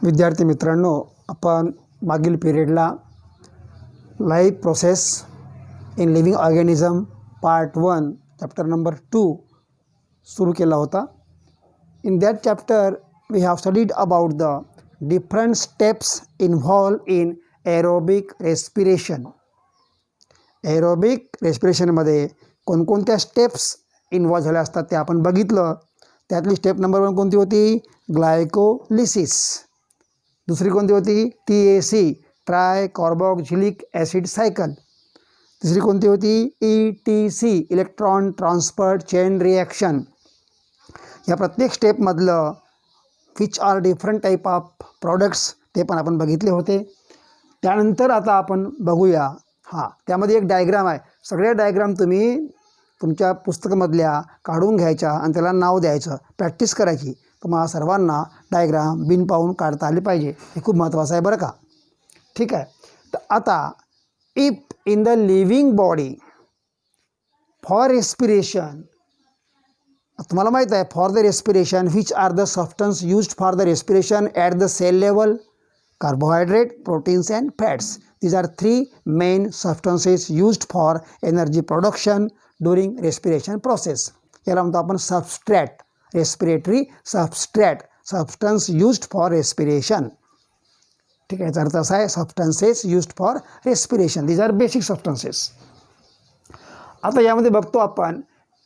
विद्यार्थी मित्रांनो, आपण मागील पिरियडला life process in living organism part 1 chapter number 2 सुरू केला होता. In that chapter we have studied about the different steps involve in aerobic respiration. Aerobic रेस्पिरेशनमध्ये कोणकोणत्या स्टेप्स इन्व्हॉल्व झाल्या असतात ते आपण बघितलं. त्यातली स्टेप नंबर 1 कोणती होती? ग्लायकोलिसिस. दुसरी कोणती होती? TAC tri carboxylic acid cycle. तिसरी कोणती होती? ETC electron transfer chain reaction. या प्रत्येक स्टेपमधलं which are different type of products ते पण आपण बघितले होते. त्यानंतर आता आपण बघूया, त्यामध्ये एक डायग्राम आहे. सगळ्या डायग्राम तुम्ही तुमच्या पुस्तकामधल्या काढून घ्यायच्या आणि त्याला नाव द्यायचं, प्रॅक्टिस करायची. तुम्हाला सर्वांना डायग्राम बिन पाहून काढता आले पाहिजे, हे खूप महत्त्वाचं आहे बरं का. ठीक आहे. तर आता if in the living body for respiration, तुम्हाला माहीत आहे for the respiration which are the substance used for the respiration at the cell level? Carbohydrate, proteins and fats. These are 3 main substances used for energy production during respiration process. याला म्हणतो आपण substrate, respiratory substrate, substance used for respiration. ठीक आहे, याचा अर्थ असा आहे substances used for respiration. These are basic substances. आता यामध्ये बघतो आपण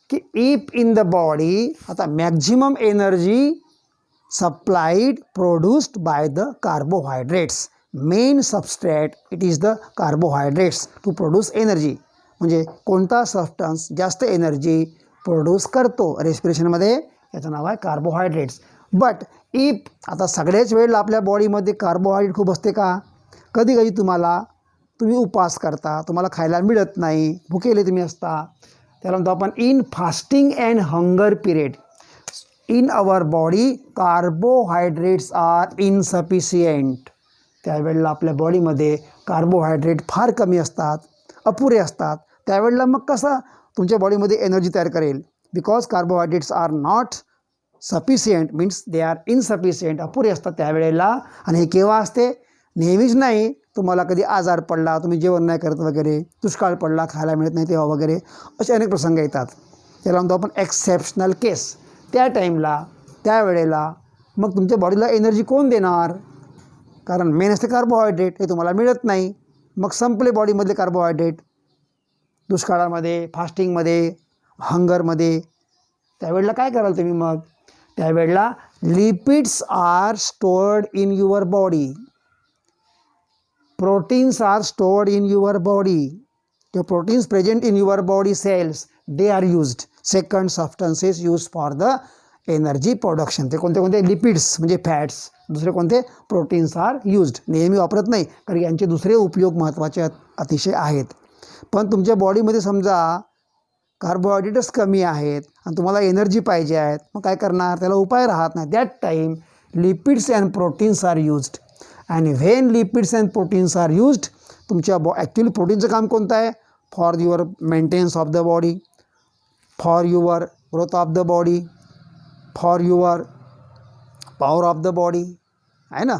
की इफ इन द बॉडी, आता maximum energy supplied produced by the carbohydrates. Main substrate it is the carbohydrates to produce energy. म्हणजे कोणता सबस्टन्स जास्त एनर्जी प्रोड्यूस करतो रेस्पिरेशनमध्ये, याचं नाव आहे कार्बोहायड्रेट्स. बट इफ, आता सगळ्याच वेळेला आपल्या बॉडीमध्ये कार्बोहायड्रेट खूप असते का? कधी कधी तुम्ही उपवास करता, तुम्हाला खायला मिळत नाही, भुकेले तुम्ही असता, त्याला म्हणतो आपण in fasting and hunger period in our body carbohydrates are insufficient. त्यावेळेला आपल्या बॉडीमध्ये कार्बोहायड्रेट फार कमी असतात, अपुरे असतात. त्यावेळेला मग कसं तुमच्या बॉडीमध्ये एनर्जी तयार करेल? Because carbohydrates are not sufficient, means they are insufficient, अपुरे असतात त्यावेळेला. आणि हे केव्हा असते? नेहमीच नाही. तुम्हाला कधी आजार पडला, तुम्ही जेवण नाही करत वगैरे, दुष्काळ पडला, खायला मिळत नाही तेव्हा वगैरे, असे अनेक प्रसंग येतात. त्याला म्हणतो आपण एक्सेप्शनल केस. त्या टाईमला, त्यावेळेला मग तुमच्या बॉडीला एनर्जी कोण देणार? कारण मेन असते कार्बोहायड्रेट, हे तुम्हाला मिळत नाही. मग संपले बॉडीमधले कार्बोहायड्रेट दुष्काळामध्ये, फास्टिंगमध्ये, हंगरमध्ये. त्यावेळेला काय कराल तुम्ही? मग त्यावेळेला lipids are stored in your body, proteins are stored in your body. The proteins present in your body cells, they are used. Second substances used for the energy production. ते कोणते कोणते? लिपिड्स म्हणजे फॅट्स. दुसरे कोणते? Proteins are used. नेहमी वापरत नाही, कारण यांचे दुसरे उपयोग महत्त्वाचे अतिशय आहेत. पण तुमच्या बॉडीमध्ये समजा कार्बोहायड्रेट्स कमी आहेत आणि तुम्हाला एनर्जी पाहिजे आहेत, मग काय करणार? त्याला उपाय राहत नाही. That time lipids and proteins are used. आणि when lipids and proteins are used, तुमच्या ॲक्च्युली प्रोटीनचं काम कोणतं आहे? For your maintenance of the body, for your growth of the body, for your power of the body, आहे ना,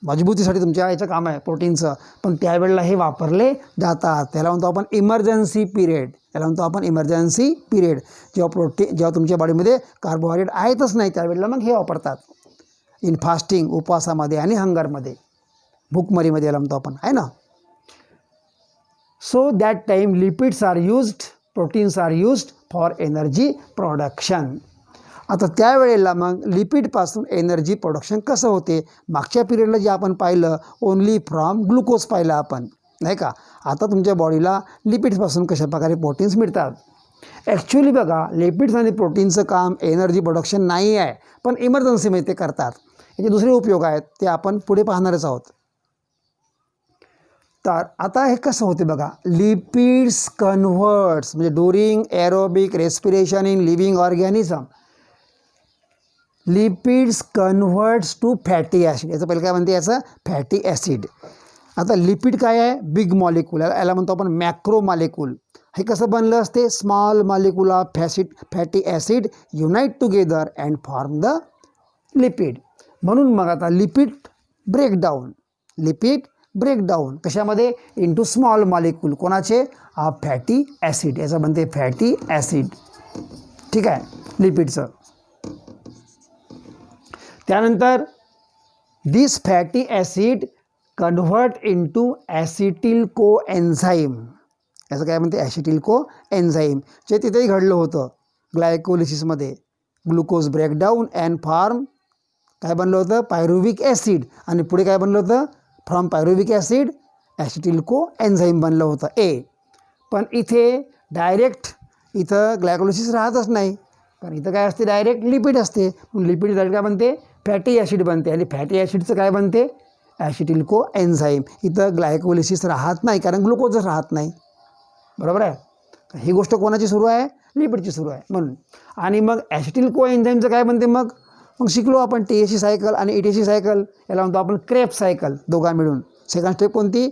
मजबूतीसाठी तुमच्या याचं काम आहे प्रोटीनचं. पण त्यावेळेला हे वापरले जातात. त्याला म्हणतो आपण इमर्जन्सी पिरियड. त्याला म्हणतो आपण इमर्जन्सी पिरियड. जेव्हा तुमच्या बॉडीमध्ये कार्बोहायड्रेट आहेतच नाही, त्यावेळेला मग हे वापरतात. इन फास्टिंग, उपवासामध्ये आणि हंगरमध्ये, भूकमरीमध्ये याला म्हणतो आपण, आहे ना. So that time lipids are used, proteins are used for energy production. आता त्यावेळेला मग लिपिडपासून एनर्जी प्रोडक्शन कसं होते? मागच्या पिरियडला जे आपण पाहिलं, ओन्ली फ्रॉम ग्लुकोज पाहिलं आपण, नाही का. आता तुमच्या बॉडीला लिपिड्सपासून कशाप्रकारे प्रोटीन्स मिळतात. ॲक्च्युली बघा, लिपिड्स आणि प्रोटीनचं काम एनर्जी प्रोडक्शन नाही आहे, पण इमर्जन्सीमध्ये ते करतात. याचे दुसरे उपयोग आहेत, ते आपण पुढे पाहणारच आहोत. तर आता हे कसं होते बघा, लिपिड्स कन्व्हर्ट्स, म्हणजे during aerobic respiration in living organism, lipids converts to fatty acid. याचं पहिलं काय म्हणते? याचं फॅटी ॲसिड. आता लिपिड काय आहे? Big molecule. याला म्हणतो आपण मॅक्रो मॉलिक्यूल. हे कसं बनलं असते? Small molecule of fatty acid unite together and form the lipid. म्हणून मग आता लिपिड ब्रेकडाऊन, लिपिड ब्रेकडाऊन कशामध्ये, इंटू स्मॉल मॉलिक्यूल, कोणाचे, फॅटी ॲसिड, याचं बनते फॅटी ॲसिड. ठीक आहे, लिपिडचं. त्यानंतर दिस fatty acid convert into acetyl को एन्झाईम, याचं काय म्हणते, ॲसिटिल को एन्झाईम, जे तिथेही घडलं होतं ग्लायकोलिसिसमध्ये. ग्लुकोज ब्रेकडाऊन अँड फॉर्म काय बनलं होतं, पायरुविक ॲसिड, आणि पुढे काय बनलं होतं, फ्रॉम पायरुविक ॲसिड ॲसिटिल को एन्झाईम बनलं होतं ए. पण इथे डायरेक्ट इथं ग्लायकोलिसिस राहतच नाही, कारण इथं काय असते, डायरेक्ट लिपिड असते. लिपिड डायरेक्ट काय बनते, फॅटी ॲसिड बनते, आणि फॅटी ॲसिडचं काय बनते, ॲसिटिल को एन्झाईम. इथं ग्लायकोलिसिस राहत नाही, कारण ग्लुकोजच राहत नाही. बरोबर आहे. ही गोष्ट कोणाची सुरू आहे, लिपिडची सुरू आहे म्हणून. आणि मग ॲसिटिल को एन्झाईमचं काय बनते, मग शिकलो आपण TAC सायकल आणि ETC सायकल, याला म्हणतो आपण क्रेब्स सायकल, दोघा मिळून. सेकंड स्टेप कोणती,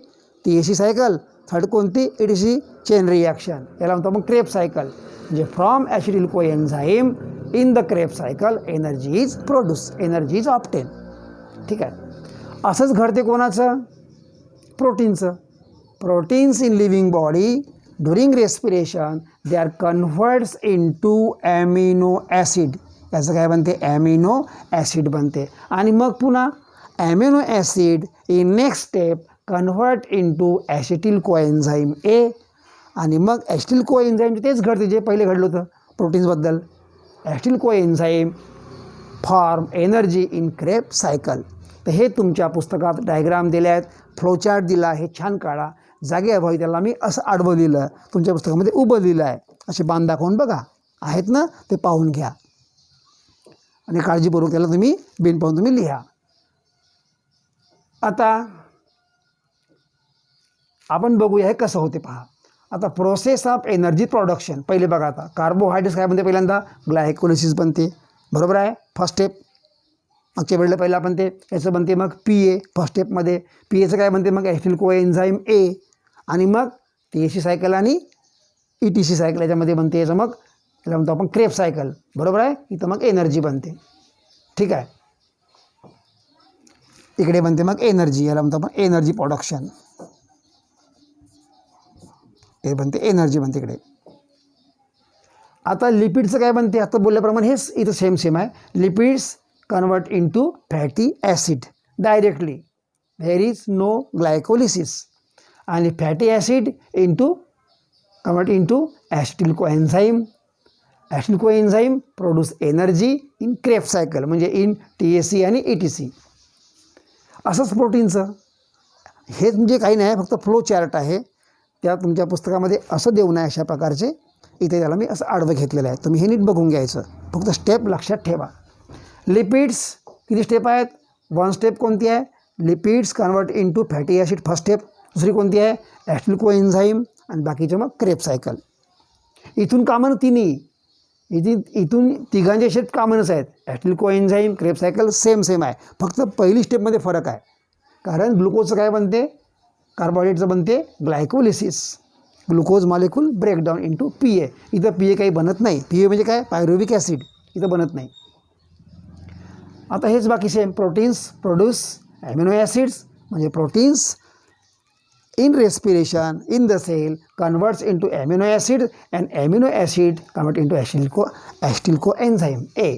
TAC सायकल, थर्ड कोणती, ETC चेन रिॲक्शन, याला म्हणतो आपण क्रेब्स सायकल. म्हणजे फ्रॉम ॲसिटिल को enzyme in the Krebs cycle energy is produce, energy is obtain. ठीक आहे. असंच घडते कोणाचं, प्रोटीनचं. Proteins in living body during respiration they are converts into amino acid, याचं काय बनते, ॲमिनो ॲसिड बनते. आणि मग पुन्हा amino acid in next step convert into acetyl को एन्झाईम ए. आणि मग ॲसिटिल को एन्झाईम तेच घडते जे पहिले घडलं होतं प्रोटीन्सबद्दल. ॲसिटिल को enzyme form energy in Krebs cycle. तर हे तुमच्या पुस्तकात डायग्राम दिले आहेत, फ्लोचार्ट दिला आहे, छान काढा. जागेअभावी त्याला मी असं आडवं लिहिलं, तुमच्या पुस्तकामध्ये उभं लिहिलं आहे. असे बाण दाखवून बघा, आहेत ना, ते पाहून घ्या आणि काळजीपूर्वक त्याला तुम्ही बिन पाहून तुम्ही लिहा. आता आपण बघूया हे कसं होते पहा. आता प्रोसेस ऑफ एनर्जी प्रोडक्शन पहिले बघा. आता कार्बोहायड्रेट्स काय बनते, पहिल्यांदा ग्लायकोलिसिस बनते, बरोबर आहे, फर्स्ट स्टेप. मागच्या वेळेला पहिलं आपण ते याचं बनते मग PA फर्स्ट स्टेपमध्ये. PAचं काय बनते मग ॲसिटिल को एन्झाईम ए, आणि मग TAC सायकल आणि ETC सायकल याच्यामध्ये बनते. याचं मग याला म्हणतो आपण क्रेब सायकल, बरोबर आहे. इथं मग एनर्जी बनते. ठीक आहे, इकडे बनते मग एनर्जी, याला म्हणतो आपण एनर्जी प्रोडक्शन. हे बनते एनर्जी बनते इकडे. आता लिपिडचं काय बनते, आता बोलल्याप्रमाणे हेच इथं सेम आहे. Lipids convert into fatty acid directly, there is no glycolysis. आणि fatty acid convert into acetyl को एन्झाईम. ॲसिटिल को enzyme produce energy in Krebs cycle, म्हणजे इन TAC आणि ETC. असंच प्रोटीनचं. हे म्हणजे काही नाही, फक्त फ्लो चार्ट आहे. त्या तुमच्या पुस्तकामध्ये असं देऊ नये अशा प्रकारचे. इथे त्याला मी असं आडवं घेतलेलं आहे, तुम्ही हे नीट बघून घ्यायचं. फक्त स्टेप लक्षात ठेवा. लिपिड्स किती स्टेप आहेत, वन स्टेप कोणती आहे, lipids convert into fatty acid first step. दुसरी कोणती आहे, ॲसिटिल को एन्झाईम, आणि बाकीचे मग क्रेब सायकल. इथून कामन तिन्ही, इथून तिघांचे स्टेप कामनच आहेत. ॲसिटिल को एन्झाईम, क्रेब सायकल सेम आहे. फक्त पहिली स्टेपमध्ये फरक आहे, कारण ग्लुकोजचं काय बनते, कार्बोहायड्रेटचं बनते glycolysis, glucose molecule breakdown into PA. इथं PA काही बनत नाही. PA म्हणजे काय, पायरुविक ॲसिड, इथं बनत नाही. आता हेच बाकी same. Proteins produce amino acids, म्हणजे proteins in respiration in the cell converts into amino acid, and amino acid convert into acetyl को एन्झाईम ए.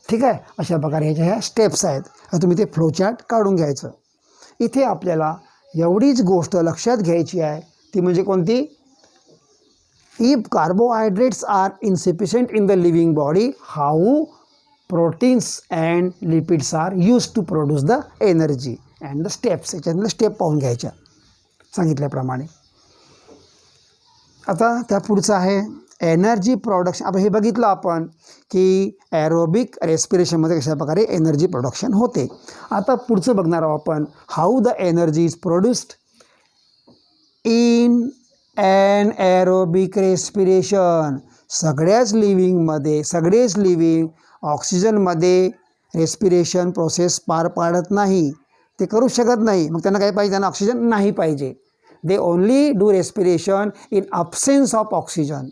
ठीक आहे, अशा प्रकारे ह्या स्टेप्स आहेत. तुम्ही ते फ्लोचार्ट काढून घ्यायचं. इथे आपल्याला एवढीच गोष्ट लक्षात घ्यायची आहे, ती म्हणजे कोणती, if carbohydrates are insufficient in the living body, how proteins and lipids are use to produce the energy and the steps. याच्यातले स्टेप पाहून घ्यायच्या सांगितल्याप्रमाणे. आता त्या पुढचं आहे एनर्जी प्रोडक्शन. आता हे बघितलं आपण की ॲरोबिक रेस्पिरेशनमध्ये कशा प्रकारे एनर्जी प्रोडक्शन होते. आता पुढचं बघणार आहोत आपण, how the energy is produced in and aerobic respiration. सगळेच लिव्हिंग ऑक्सिजनमध्ये रेस्पिरेशन प्रोसेस पार पाडत नाही, ते करू शकत नाही. मग त्यांना काय पाहिजे, त्यांना ऑक्सिजन नाही पाहिजे. They only do respiration in absence of oxygen.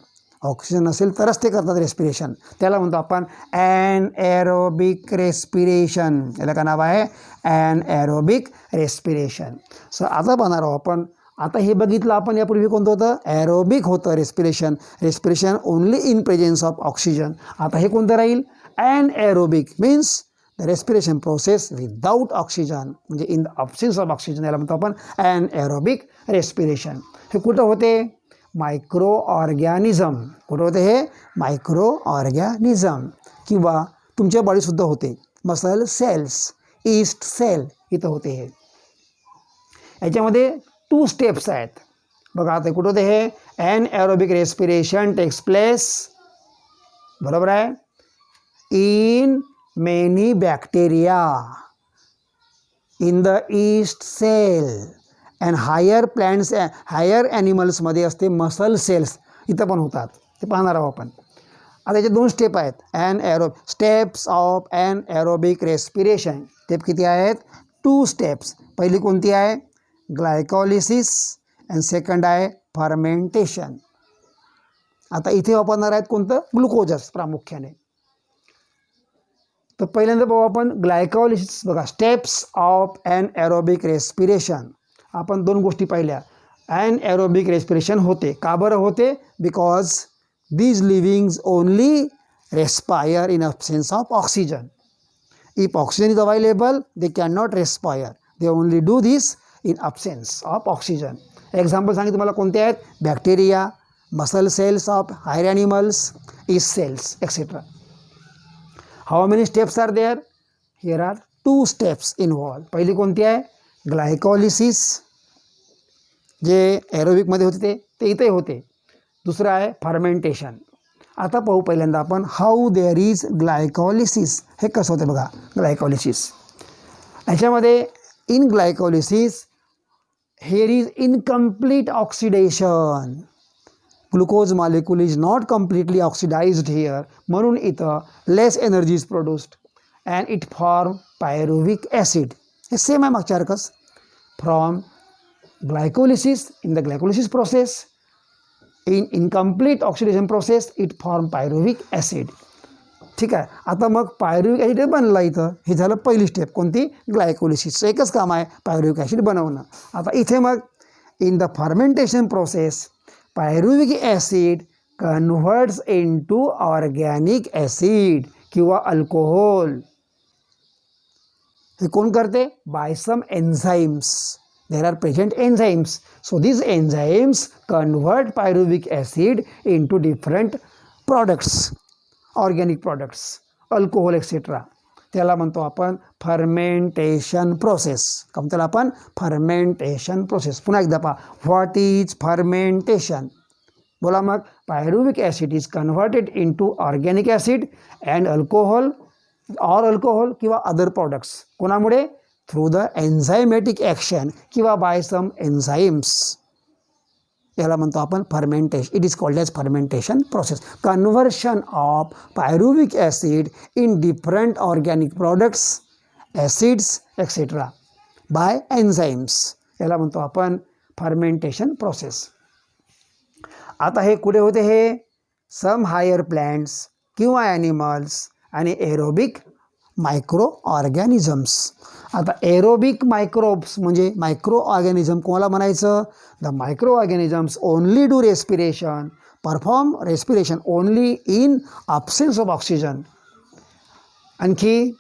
Oxygen नसेल तरच ते करतात रेस्पिरेशन. त्याला म्हणतो आपण ॲनएरोबिक रेस्पिरेशन. याला काय नाव आहे? ॲनएरोबिक रेस्पिरेशन. सो आता पाहणार आहोत आपण. आता हे बघितलं आपण यापूर्वी कोणतं होतं? ॲरोबिक होतं respiration. Respiration only in presence of oxygen. आता हे कोणतं राहील? Anaerobic means the respiration process without oxygen, म्हणजे in the absence of oxygen. याला म्हणतो आपण ॲनएरोबिक रेस्पिरेशन. हे कुठं होते? Micro organism. कुठं होते हे? Micro organism. किंवा तुमच्या बॉडीसुद्धा होते. मसल सेल्स, ईस्ट सेल इथं होते हे. याच्यामध्ये 2 स्टेप्स आहेत बघा. आता कुठं होते हे? ॲनएरोबिक रेस्पिरेशन टेक्स प्लेस, बरोबर आहे, in many bacteria in the yeast cell and higher plants, higher ॲनिमल्समध्ये असते मसल सेल्स, इथं पण होतात. ते पाहणार आहोत आपण. आता याचे 2 स्टेप आहेत. Steps of anaerobic respiration. Step किती आहेत? 2 स्टेप्स. पहिली कोणती आहे? ग्लायकोलिसिस अँड सेकंड आहे फर्मेंटेशन. आता इथे वापरणार आहेत कोणतं? ग्लुकोजस प्रामुख्याने. तर पहिल्यांदा पाहू आपण ग्लायकोलिसिस. बघा, स्टेप्स ऑफ ॲनएरोबिक रेस्पिरेशन. आपण 2 गोष्टी पाहिल्या. ॲनएरोबिक रेस्पिरेशन होते. का बरं होते? Because these livings only respire in absence of oxygen. If oxygen is available, they cannot respire. They only do this in absence of oxygen. Example सांगितलं तुम्हाला कोणते आहेत? Bacteria, muscle cells of higher animals, yeast cells etcetera. How many steps are there? Here are 2 steps involve. पहिली कोणती आहे? Glycolysis, जे एरोबिकमध्ये होते ते इथे होते. दुसरं आहे फर्मेंटेशन. आता पाहू पहिल्यांदा आपण हाऊ देअर इज ग्लायकोलिसिस. हे कसं होतं बघा ग्लायकोलिसिस. ह्याच्यामध्ये in glycolysis here is incomplete oxidation. Glucose molecule is not completely oxidized here. म्हणून इथं less energy is produced and it form pyruvic acid. हे सेम आहे मागच्यासारखंच. From glycolysis, in the glycolysis process, in incomplete oxidation process, it form pyruvic acid. ठीक आहे. आता मग pyruvic acid बनला इथं. हे झालं पहिली स्टेप. कोणती? ग्लायकोलिसिसचं एकच काम आहे, पायरुविक ॲसिड बनवणं. आता इथे मग in the fermentation process pyruvic acid converts into organic acid किंवा अल्कोहोल. हे कोण करते? By some enzymes. There are present enzymes. So these enzymes convert pyruvic acid into different products, organic products, alcohol etcetera. त्याला म्हणतो आपण fermentation process. का म्हणतो त्याला आपण? Fermentation process. पुन्हा एकदा पहा, व्हॉट इज फर्मेंटेशन? बोला मग. Pyruvic acid is converted into organic acid and alcohol or alcohol किंवा अदर प्रॉडक्ट्स. कोणामुळे? थ्रू द एन्झायमॅटिक ॲक्शन किंवा बाय सम एन्झाईम्स. याला म्हणतो आपण fermentation. It is called as fermentation process. Conversion of pyruvic acid in different organic products, acids etcetera by enzymes. याला म्हणतो आपण fermentation process. आता हे कुठे होते? हे सम हायर प्लॅन्ट्स किंवा ॲनिमल्स आणि एरोबिक मायक्रो ऑर्गॅनिझम्स. आता एरोबिक मायक्रोब्स म्हणजे मायक्रो ऑर्गॅनिझम कोणाला म्हणायचं? The micro organisms only do respiration, perform respiration only in absence of oxygen. आणखी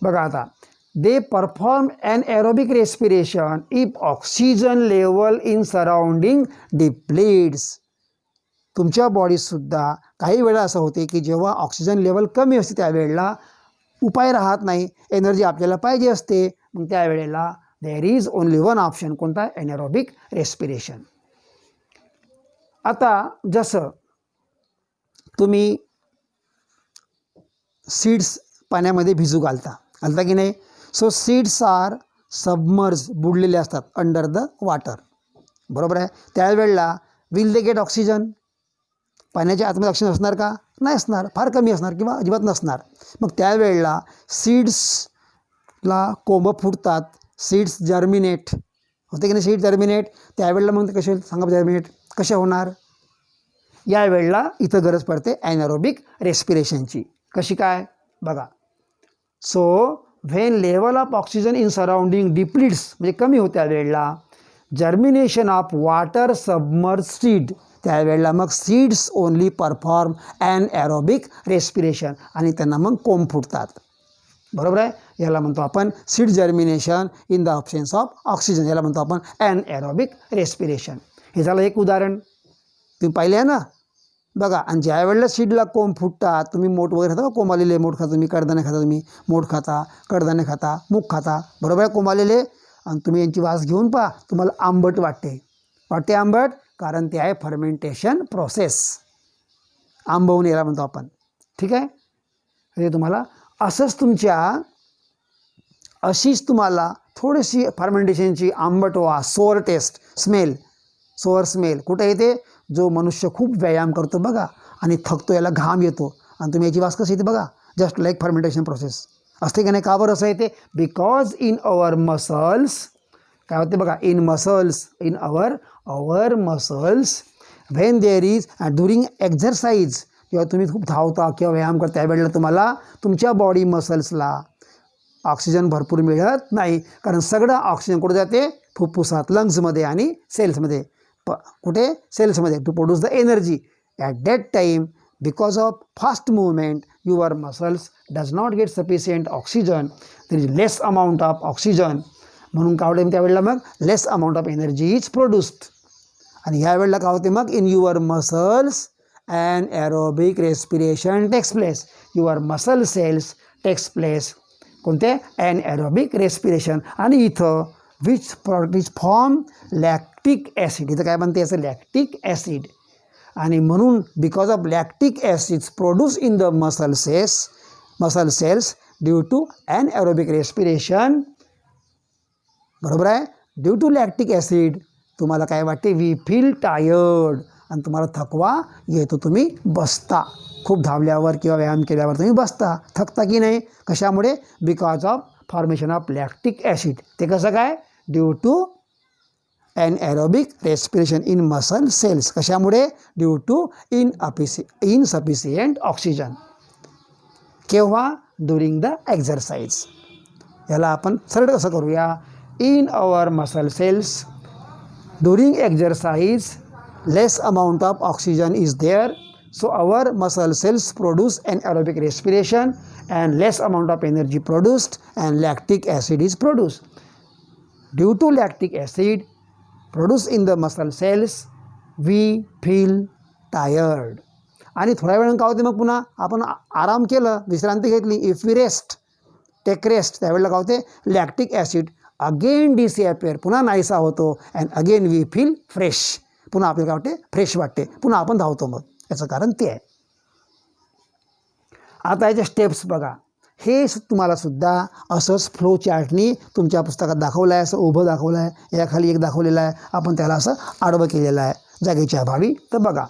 बघा आता, they perform anaerobic respiration if oxygen level in surrounding depletes. तुमच्या बॉडीतसुद्धा काही वेळा असं होते की जेव्हा ऑक्सिजन लेवल कमी असते त्यावेळेला उपाय राहत नाही, एनर्जी आपल्याला पाहिजे असते. मग त्यावेळेला there is only one option. कोणता? Anaerobic respiration. आता जसं तुम्ही सीड्स पाण्यामध्ये भिजू घालता की नाही? सो सीड्स आर सबमर्ज, बुडलेले असतात अंडर द वॉटर, बरोबर आहे. त्यावेळेला विल दे गेट ऑक्सिजन? पाण्याच्या आतमध्ये ऑक्सिजन असणार का? नाही असणार, फार कमी असणार किंवा अजिबात नसणार. मग त्यावेळेला सीड्सला कोंब फुटतात, सीड्स जर्मिनेट होते की नाही? Seed germinate. त्यावेळेला मग ते कसे सांगा जर्मिनेट कसे होणार? या वेळेला इथं गरज पडते ॲनॅरोबिक रेस्पिरेशनची. कशी काय बघा. So when level of oxygen in surrounding depletes म्हणजे कमी होत्या वेळेला, germination of water submerge seed, त्यावेळेला मग seeds only perform anaerobic respiration आणि त्यांना मग कोंब फुटतात. बरोबर आहे. याला म्हणतो आपण seed germination in the absence of oxygen, याला म्हणतो आपण ॲनॅरोबिक रेस्पिरेशन. हे झालं एक उदाहरण, तुम्ही पाहिले आहे ना. बघा, आणि ज्या वेळेला सीडला कोंब फुटतात, तुम्ही मोठ वगैरे खाता, कोंब आलेले मोठ खाता, तुम्ही कडदाणे खाता, तुम्ही मोठ खाता, कडदाणे खाता, मूग खाता, बरोबर आहे, कोंब आलेले. आणि तुम्ही यांची वास घेऊन पहा, तुम्हाला आंबट वाटते आंबट, कारण ते आहे फर्मेंटेशन प्रोसेस, आंबवून याला म्हणतो आपण. ठीक आहे. हे तुम्हाला अशीच तुम्हाला थोडीशी फर्मेंटेशनची आंबट वास, सोअर टेस्ट, सोअर स्मेल कुठे येते, जो मनुष्य खूप व्यायाम करतो बघा आणि थकतो, याला घाम येतो, आणि तुम्ही याची वास कशी येते बघा, जस्ट लाईक फर्मेंटेशन प्रोसेस असते का नाही. का बरं असं येते? बिकॉज इन अवर मसल्स काय होते बघा, in our muscles when there is during exercise, किंवा तुम्ही खूप धावता किंवा व्यायाम करता, त्यावेळेला तुम्हाला तुमच्या बॉडी मसल्सला ऑक्सिजन भरपूर मिळत नाही, कारण सगळं ऑक्सिजन कुठे जाते, फुफ्फुसात, लंग्समध्ये आणि सेल्समध्ये. कुठे? सेल्समध्ये, to produce the energy. At that time because of fast movement your muscles does not get sufficient oxygen, there is less amount of oxygen, म्हणून काय होते त्यावेळेला मग less amount of energy is produced. आणि ह्या वेळेला काय होते मग, in your muscles anaerobic respiration takes place, your muscle cells takes place कोणते, ॲनॅरोबिक रेस्पिरेशन. आणि इथं which product is form, lactic acid, इथं काय म्हणते याचं, लॅक्टिक ॲसिड. आणि म्हणून because of lactic acids produce in the muscle cells due to anaerobic respiration, बरोबर आहे, ड्यू टू लॅक्टिक ॲसिड तुम्हाला काय वाटते, वी फील टायर्ड, आणि तुम्हाला थकवा येतो, तुम्ही बसता, खूप धावल्यावर किंवा व्यायाम केल्यावर तुम्ही बसता, थकता की नाही, कशामुळे, because of formation of lactic acid. ते कसं काय, due to anaerobic respiration in muscle cells, कशामुळे, ड्यू टू इनसफिशियंट ऑक्सिजन. केव्हा, ड्युरिंग द एक्झरसाइज. याला आपण सरळ कसं करूया, in our muscle cells during exercise less amount of oxygen is there, so our muscle cells produce anaerobic respiration and less amount of energy produced and lactic acid is produced. Due to lactic acid produced in the muscle cells we feel tired. आणि थोड्या वेळानं काय होते मग, पुन्हा आपण आराम केलं, विश्रांती घेतली, इफ वी टेक रेस्ट, त्यावेळेला काय होते, लॅक्टिक ॲसिड अगेन डिसअपिअर, पुन्हा नाहीसा होतो, and again we feel fresh, पुन्हा आपल्याला काय वाटते, फ्रेश वाटते, पुन्हा आपण धावतो. मग याचं कारण ते आहे. आता याचे स्टेप्स बघा, हे तुम्हाला सुद्धा असंच फ्लो चार्टनी तुमच्या पुस्तकात दाखवलं आहे, असं उभं दाखवलं आहे, याखाली एक दाखवलेलं आहे, आपण त्याला असं आडवं केलेलं आहे जागेच्या अभावी. तर बघा,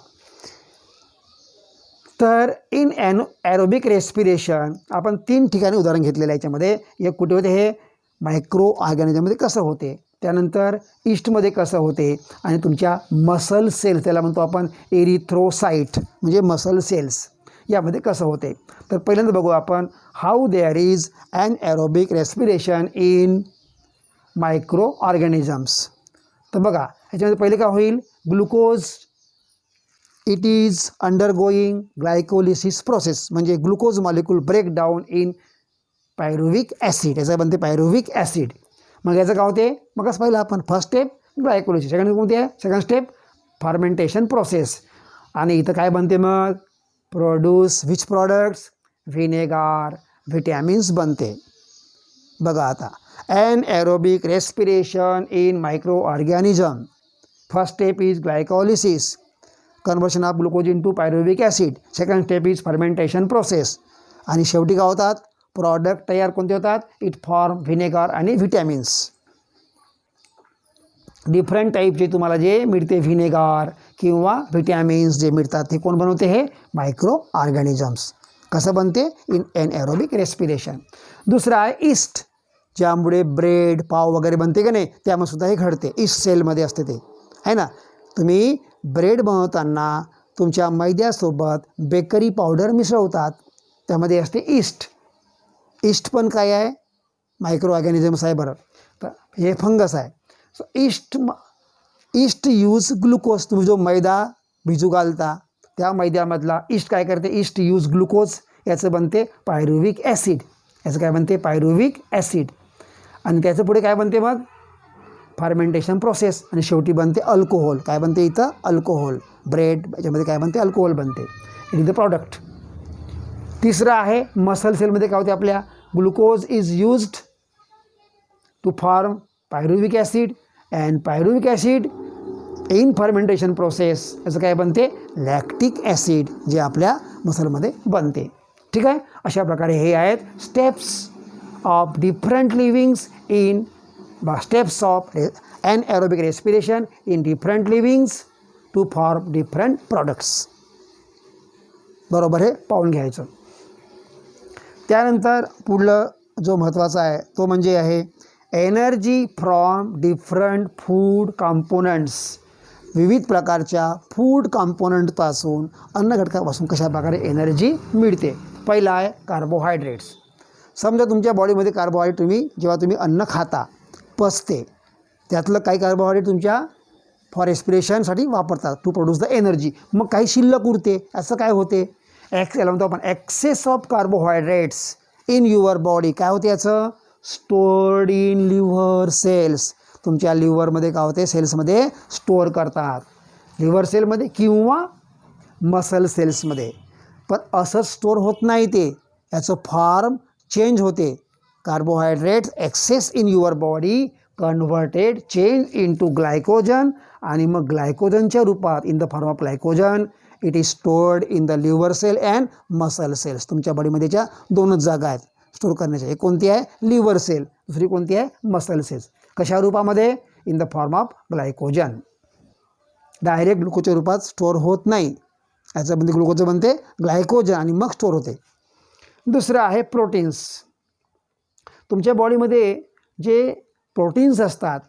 तर इन ॲरोबिक रेस्पिरेशन आपण 3 ठिकाणी उदाहरण घेतलेलं आहे. याच्यामध्ये एक कुठे होते, हे मायक्रो ऑर्गॅनिझममध्ये कसं होते, त्यानंतर ईस्टमध्ये कसं होते, आणि तुमच्या मसल सेल्स, त्याला म्हणतो आपण एरिथ्रोसाइट म्हणजे मसल सेल्स, यामध्ये कसं होते. तर पहिल्यांदा बघू आपण, how there is anaerobic respiration in micro organisms. तर बघा, ह्याच्यामध्ये पहिले काय होईल, glucose it is undergoing glycolysis process, म्हणजे glucose molecule break down in pyruvic acid, याचं बनते पायरुविक ॲसिड. मग याचं काय होते, मगच पाहिलं आपण, फर्स्ट स्टेप ग्लायकोलिसिस, सेकंड कोणती आहे, सेकंड स्टेप फर्मेंटेशन प्रोसेस. आणि इथं काय बनते मग, produce which products, vinegar, vitamins बनते. बघा आता, anaerobic respiration in micro organism, first step is glycolysis, conversion of glucose in to pyruvic acid, second step is fermentation process, आणि शेवटी काय होतात, प्रॉडक्ट तयार कोणते होतात, इट फॉर्म व्हिनेगार आणि व्हिटॅमिन्स. डिफरंट टाईपचे तुम्हाला जे मिळते व्हिनेगार किंवा व्हिटॅमिन्स जे मिळतात, ते कोण बनवते, हे मायक्रो ऑर्गॅनिझम्स. कसं बनते, इन ॲनॅरोबिक रेस्पिरेशन. दुसरं आहे ईस्ट, ज्यामुळे ब्रेड पाव वगैरे बनते का नाही, त्यामुळे सुद्धा हे घडते, ईस्ट सेलमध्ये असते ते, आहे ना. तुम्ही ब्रेड बनवताना तुमच्या मैद्यासोबत बेकरी पावडर मिसळवतात, त्यामध्ये असते ईस्ट. ईस्ट पण काय आहे? मायक्रो ऑर्गॅनिझम्स आहे बरं, तर हे फंगस आहे. So east use glucose. तुम्ही जो मैदा भिजू घालता त्या मैद्यामधला ईस्ट काय करते? East use glucose. याचं बनते पायरुविक ॲसिड. याचं काय बनते? Pyruvic acid. आणि त्याचं पुढे काय बनते मग? Fermentation process. आणि शेवटी बनते अल्कोहोल. काय बनते इथं? अल्कोहोल. ब्रेड याच्यामध्ये काय बनते? अल्कोहोल बनते. It is the product. तिसरं आहे मसल सेलमध्ये काय होते आपल्या? Glucose is used to form pyruvic acid and pyruvic acid in fermentation process याचं काय बनते? लॅक्टिक ॲसिड, जे आपल्या मसलमध्ये बनते. ठीक आहे. अशा प्रकारे हे आहेत steps of different livings in steps of anaerobic respiration in different livings to form different products. बरोबर, हे पाहून घ्यायचं. त्यानंतर पुढलं जो महत्त्वाचा आहे तो म्हणजे आहे energy from different food components. विविध प्रकारच्या फूड कॉम्पोनंटपासून, अन्न घटकापासून कशा प्रकारे एनर्जी मिळते. पहिला आहे कार्बोहायड्रेट्स. समजा तुमच्या बॉडीमध्ये कार्बोहायड्रेट जेव्हा तुम्ही अन्न खाता, पचते, त्यातलं काही कार्बोहायड्रेट तुमच्या फॉर रेस्पिरेशनसाठी वापरतात टू प्रोड्यूस द एनर्जी. मग काही शिल्लक उरते. असं काय होते? याला म्हणतो आपण excess of carbohydrates in your body. काय होते याचं? Stored in liver cells. तुमच्या लिव्हरमध्ये काय होते? सेल्समध्ये स्टोअर करतात, लिव्हर सेलमध्ये किंवा मसल सेल्समध्ये. पण असंच स्टोअर होत नाही ते, याचं फॉर्म चेंज होते. Carbohydrates excess in your body converted change into glycogen, आणि मग ग्लायकोजनच्या रूपात in the form of glycogen it is stored in the liver cell and muscle cells. तुमच्या बॉडीमध्ये ज्या दोनच जागा आहेत स्टोअर करण्याच्या, एक कोणती आहे? Liver cell. दुसरी कोणती आहे? Muscle cells. कशा रूपामध्ये? In the form of glycogen. Direct ग्लुकोजच्या रूपात स्टोअर होत नाही. याच्यामध्ये ग्लुकोज बनते ग्लायकोजन आणि मग स्टोअर होते. दुसरं आहे प्रोटीन्स. तुमच्या बॉडीमध्ये जे प्रोटीन्स असतात,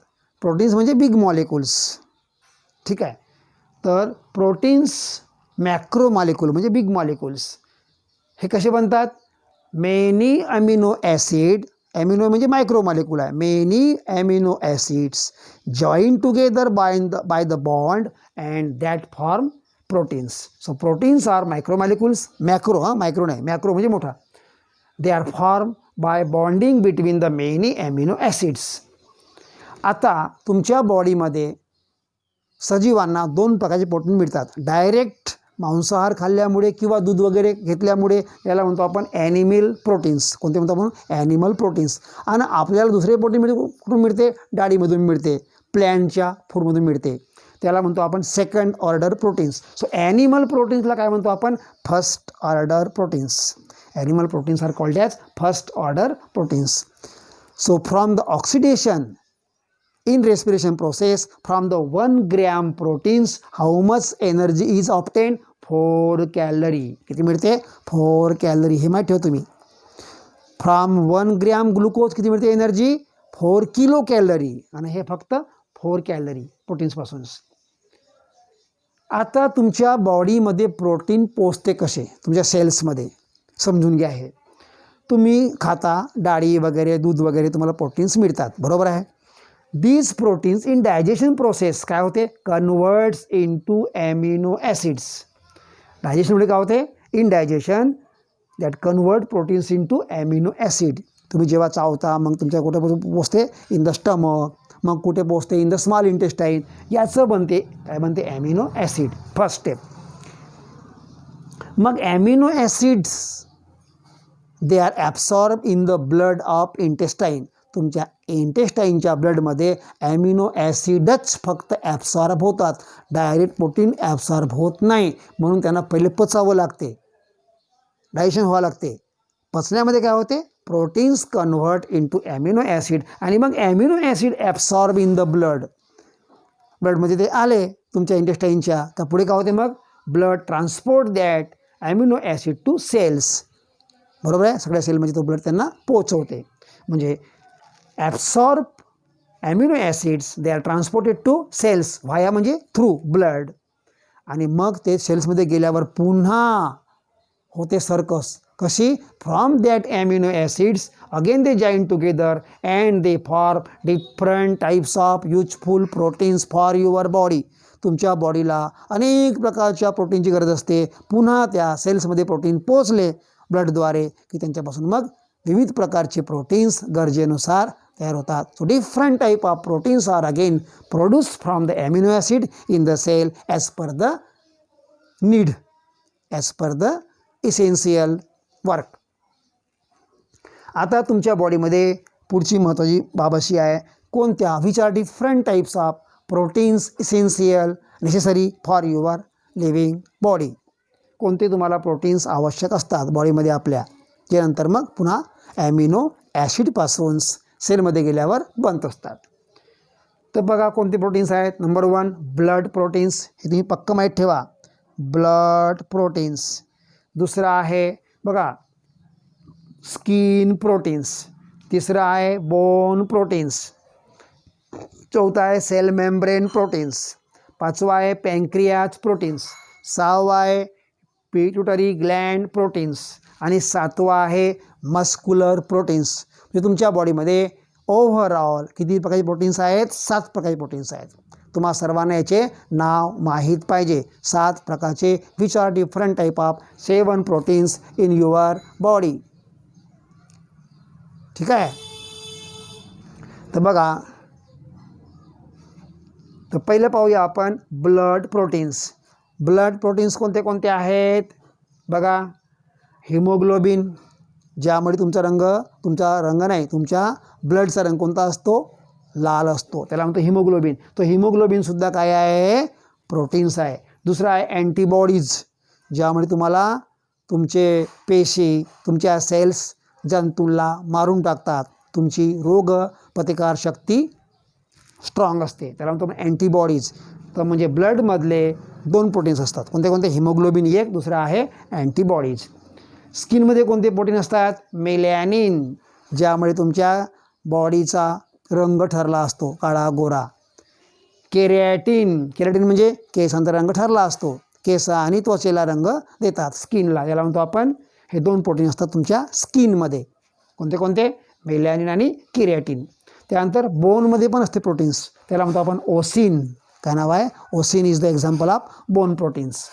प्रोटीन्स म्हणजे बिग मॉलिक्युल्स. ठीक आहे. तर प्रोटीन्स मॅक्रो मॉलिक्यूल म्हणजे बिग मॉलिक्युल्स. हे कसे बनतात? Many amino acid. ॲमिनो म्हणजे मायक्रो मॉलिक्यूल आहे. Many amino acids join together by the bond and that form proteins. So proteins are micro molecules. Macro, micro नाही, मॅक्रो म्हणजे मोठा. They are form by bonding between the many amino acids. आता तुमच्या बॉडीमध्ये सजीवांना दोन प्रकारचे प्रोटीन मिळतात. डायरेक्ट मांसाहार खाल्ल्यामुळे किंवा दूध वगैरे घेतल्यामुळे, याला म्हणतो आपण ॲनिमल प्रोटीन्स. कोणते म्हणतो आपण? Animal proteins. आणि आपल्याला दुसरे प्रोटीन कुठून मिळते? डाळीमधून मिळते, प्लॅन्टच्या फूडमधून मिळते. त्याला म्हणतो आपण second order proteins. So animal प्रोटीन्सला काय म्हणतो आपण? First order proteins. Animal proteins are called as first order proteins. So from the oxidation in respiration process from the 1 gram proteins how much energy is obtained? 4 calorie. किती मिळते? 4 calorie. हे माहिती ठेवा तुम्ही. फ्रॉम 1 gram ग्लुकोज किती मिळते energy? 4 kilo calorie. आणि हे फक्त 4 कॅलरी प्रोटीन्सपासून. आता तुमच्या बॉडीमध्ये प्रोटीन पोचते कसे? तुमच्या सेल्समध्ये समजून घ्या. हे तुम्ही खाता, डाळी वगैरे, दूध वगैरे, तुम्हाला प्रोटीन्स मिळतात, बरोबर आहे. These proteins in digestion process काय होते? Converts into amino acids. Digestion म्हणजे काय होते? In digestion that convert proteins into amino acid. तुम्ही जेव्हा चावता मग तुमच्या कुठे पोचते? In the stomach. मग कुठे पोचते? In the small intestine. याचं बनते काय? बनते ॲमिनो ॲसिड. First step. मग amino acids they are absorb in the blood of intestine. तुमच्या इंटेस्टाईनच्या ब्लडमध्ये ॲमिनो ॲसिडच फक्त ॲब्सॉर्ब होतात, डायरेक्ट प्रोटीन ॲब्सॉर्ब होत नाही. म्हणून त्यांना पहिले पचावं लागते, डायजेशन व्हावं लागते. पचण्यामध्ये काय होते? Proteins convert into amino acid, आणि मग amino acid absorb in the blood. ब्लडमध्ये ते आले तुमच्या इंटेस्टाईनच्या, तर पुढे काय होते? मग blood transport that amino acid to cells. बरोबर आहे. सगळ्या सेलमध्ये तो ब्लड त्यांना पोचवते. म्हणजे absorb amino acids they are transported to cells via म्हणजे थ्रू ब्लड, आणि मग ते सेल्समध्ये गेल्यावर पुन्हा होते सर्कस. कशी? From that amino acids again they join together and they form different types of useful proteins for your body. तुमच्या बॉडीला अनेक प्रकारच्या प्रोटीनची गरज असते. पुन्हा त्या सेल्समध्ये प्रोटीन पोचले ब्लडद्वारे की त्यांच्यापासून मग विविध प्रकारचे प्रोटीन्स गरजेनुसार तयार होतात. So different type of proteins are again produce from the amino acid in the cell as per the need, as per the essential work. आता तुमच्या बॉडीमध्ये पुढची महत्त्वाची बाब अशी आहे, कोणत्या which are different types of proteins essential necessary for your living body. कोणते तुम्हाला प्रोटीन्स आवश्यक असतात बॉडीमध्ये आपल्या, जे नंतर मग पुन्हा ॲमिनो ॲसिडपासून सेलमध्ये गेल्यावर बनत असतात. तर बघा कोणते प्रोटीन्स आहेत. नंबर 1 ब्लड प्रोटीन्स, हे तुम्ही पक्का माहीत ठेवा, ब्लड प्रोटीन्स. दुसरं आहे बघा स्किन प्रोटीन्स. तिसरं आहे बोन प्रोटीन्स. चौथा आहे सेल मेम्ब्रेन प्रोटीन्स. पाचवा आहे पँक्रियाज प्रोटीन्स. सहावा आहे पिट्युटरी ग्लँड प्रोटीन्स. आणि सातवा आहे मस्क्युलर प्रोटीन्स. म्हणजे तुमच्या बॉडीमध्ये ओव्हरऑल किती प्रकारचे प्रोटीन्स आहेत? 7 प्रकारचे प्रोटीन्स आहेत. तुम्हा सर्वांना याचे नाव माहीत पाहिजे. 7 प्रकारचे which are different type of 7 proteins in your body. ठीक आहे. तर बघा, तर पहिलं पाहूया आपण ब्लड प्रोटीन्स. ब्लड प्रोटीन्स कोणते कोणते आहेत बघा. हिमोग्लोबिन, ज्यामुळे तुमचा रंग नाही, तुमच्या ब्लडचा रंग कोणता असतो? लाल असतो, त्याला म्हणतो हिमोग्लोबिन. तो हिमोग्लोबिनसुद्धा काय आहे? प्रोटीन्स आहे. दुसरा आहे अँटीबॉडीज, ज्यामुळे तुम्हाला तुमचे पेशी, तुमच्या सेल्स जंतूंना मारून टाकतात. तुमची रोगप्रतिकारशक्ती स्ट्रॉंग असते, त्याला म्हणतो अँटीबॉडीज. तर म्हणजे ब्लडमधले 2 प्रोटीन्स असतात. कोणते कोणते? हिमोग्लोबिन एक, दुसरा आहे अँटीबॉडीज. स्किनमध्ये कोणते प्रोटीन असतात? मेलॅनिन, ज्यामुळे तुमच्या बॉडीचा रंग ठरला असतो, काळा गोरा. केरॅटिन, केरॅटिन म्हणजे केसांचा रंग ठरला असतो, केस आणि त्वचेला रंग देतात स्किनला, याला म्हणतो आपण. हे 2 प्रोटीन असतात तुमच्या स्किनमध्ये. कोणते कोणते? मेलॅनिन आणि केरॅटिन. त्यानंतर बोनमध्ये पण असते प्रोटीन्स, त्याला म्हणतो आपण ओसिन. काय नाव आहे? Ossein is the example of bone proteins.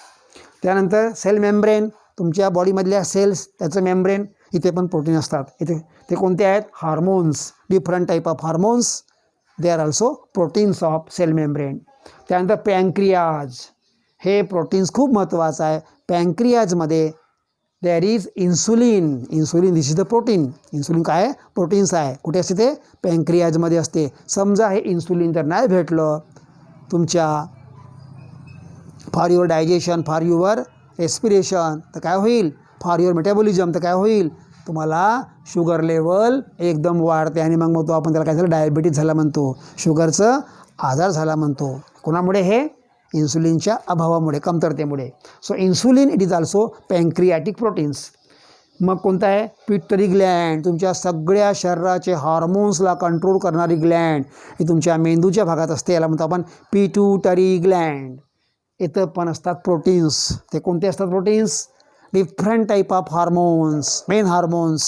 त्यानंतर सेल मेम्ब्रेन, तुमच्या बॉडीमधल्या सेल्स, त्याचं मेम्ब्रेन, इथे पण प्रोटीन असतात. इथे ते कोणते आहेत? Hormones, different type of hormones, they are also proteins of cell membrane. त्यानंतर पँक्रियाज, हे प्रोटीन्स खूप महत्त्वाचं आहे. पँक्रियाजमध्ये there is insulin. Insulin this is the protein. Insulin काय आहे? प्रोटीन्स आहे. कुठे असते ते? पँक्रियाजमध्ये असते. समजा हे इन्सुलिन जर नाही भेटलं तुमच्या for your digestion, for your respiration, तर काय होईल? फॉर युअर मेटाबॉलिझम, तर काय होईल? तुम्हाला शुगर लेवल एकदम वाढते आणि मग तो आपण त्याला काय झालं? डायबिटीज झाला म्हणतो, शुगरचं आजार झाला म्हणतो. कोणामुळे? हे इन्सुलिनच्या अभावामुळे, कमतरतेमुळे. So insulin it is also pancreatic proteins. मग कोणता आहे? पिट्युटरी ग्लँड, तुमच्या सगळ्या शरीराचे हार्मोन्सला कंट्रोल करणारी ग्लँड, ही तुमच्या मेंदूच्या भागात असते, याला म्हणतो आपण पिट्युटरी ग्लँड. इथं पण असतात प्रोटीन्स. ते कोणते असतात proteins? Different type of hormones, main hormones,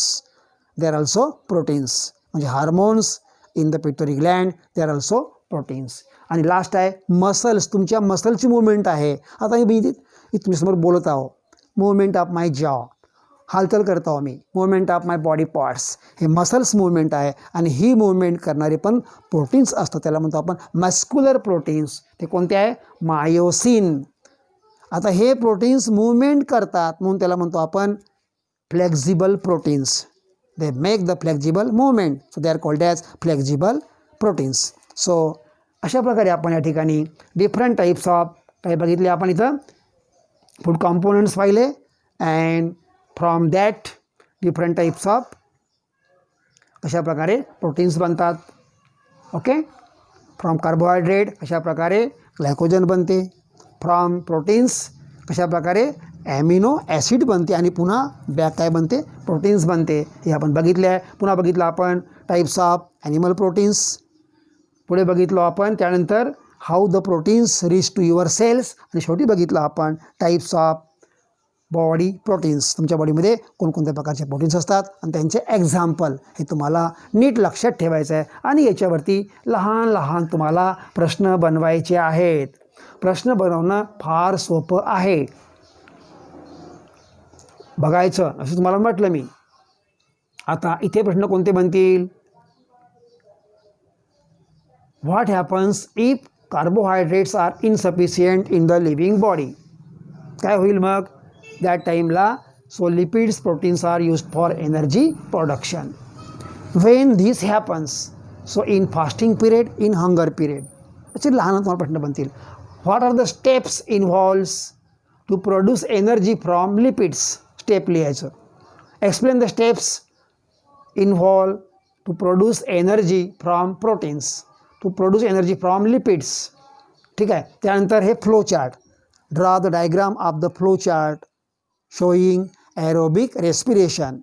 they are also proteins. म्हणजे hormones in the pituitary gland, they are also proteins. आणि लास्ट आहे मसल्स, तुमच्या मसलची मूवमेंट आहे. आता मी तुमच्यासमोर बोलत आहो, मूवमेंट ऑफ माय जॉ, हालचाल करत आहो मी, movement of my body parts, हे मसल्स मूवमेंट आहे. आणि ही मूवमेंट करणारे पण प्रोटीन्स असतात, त्याला म्हणतो आपण मस्क्युलर प्रोटीन्स. ते कोणते आहे? मायोसिन. आता हे प्रोटीन्स मूवमेंट करतात म्हणून त्याला म्हणतो आपण flexible proteins. They make the flexible movement, so they are called as flexible proteins. So अशा प्रकारे आपण या ठिकाणी डिफरंट टाईप्स ऑफ काय बघितले आपण इथं? फूड कॉम्पोनंट्स पाहिले, and from that different types of कशा प्रकारे प्रोटीन्स बनतात. ओके. फ्रॉम कार्बोहायड्रेट कशा प्रकारे ग्लायकोजन बनते, फ्रॉम प्रोटीन्स कशा प्रकारे ॲमिनो ॲसिड बनते, आणि पुन्हा बॅक काय बनते? प्रोटीन्स बनते. हे आपण बघितले आहे. पुन्हा बघितलं आपण टाईप्स ऑफ ॲनिमल प्रोटीन्स, पुढे बघितलो आपण. त्यानंतर how the proteins reach to your cells, आणि शेवटी बघितलं आपण टाईप्स ऑफ बॉडी प्रोटीन्स. तुमच्या बॉडीमध्ये कोणकोणत्या प्रकारचे प्रोटीन्स असतात आणि त्यांचे एक्झाम्पल हे तुम्हाला नीट लक्षात ठेवायचं आहे. आणि याच्यावरती लहान लहान तुम्हाला प्रश्न बनवायचे आहेत. प्रश्न बनवणं फार सोपं आहे. बघायचं असं तुम्हाला म्हटलं मी. आता इथे प्रश्न कोणते बनतील? What happens if carbohydrates are insufficient in the living body? काय होईल मग? त्या टाईमला so lipids proteins are used for energy production. When this happens, so in fasting period, in hunger period. असे लहान तुम्हाला प्रश्न बनतील. What are the steps involves to produce energy from lipids? Step लिहायचं. Explain the steps involve to produce energy from proteins, to produce energy from lipids. ठीक आहे. त्यानंतर हे flow chart. Draw the diagram of the flow chart showing aerobic respiration.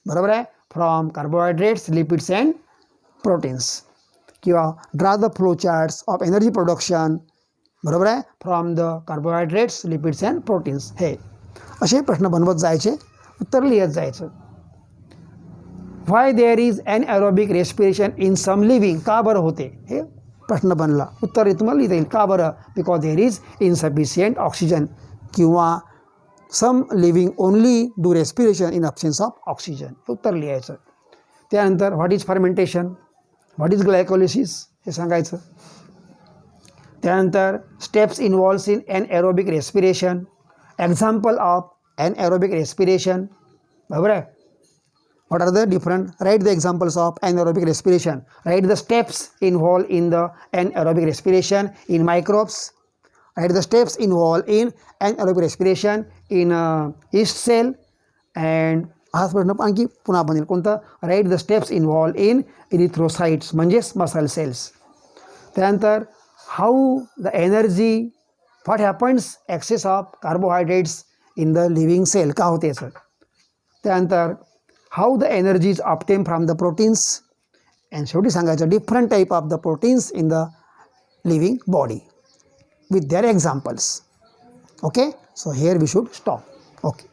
बरोबर आहे. From carbohydrates, lipids and proteins. किंवा draw the flow charts of energy production. बरोबर आहे. From the carbohydrates, lipids and proteins. हे असे प्रश्न बनवत जायचे, उत्तर लिहित जायचं. Why there is and aerobic respiration in some living? का बरं होते? हे प्रश्न बनला. उत्तर हे तुम्हाला लिहिता येईल. का बरं? Because there is insufficient oxygen. किंवा some living only do respiration in absence of oxygen. हे उत्तर लिहायचं. त्यानंतर what is fermentation, what is glycolysis हे सांगायचं. त्यानंतर steps involves in and aerobic respiration, example of and aerobic respiration. बरोबर आहे. What are the different? Write the examples of anaerobic respiration. Write the steps involved in the anaerobic respiration in microbes. Write the steps involved in anaerobic respiration in yeast cell. And हाच प्रश्न आणखी पुन्हा बनेल कोणता? Right the steps involve in erythrocytes म्हणजेच muscle cells. त्यानंतर how the energy, what happens excess of carbohydrates in the living cell, का होते याचं. त्यानंतर how the energy is obtain from the proteins. And शेवटी सांगायचं different type of the proteins in the living body with their examples. Okay, so here we should stop. Okay.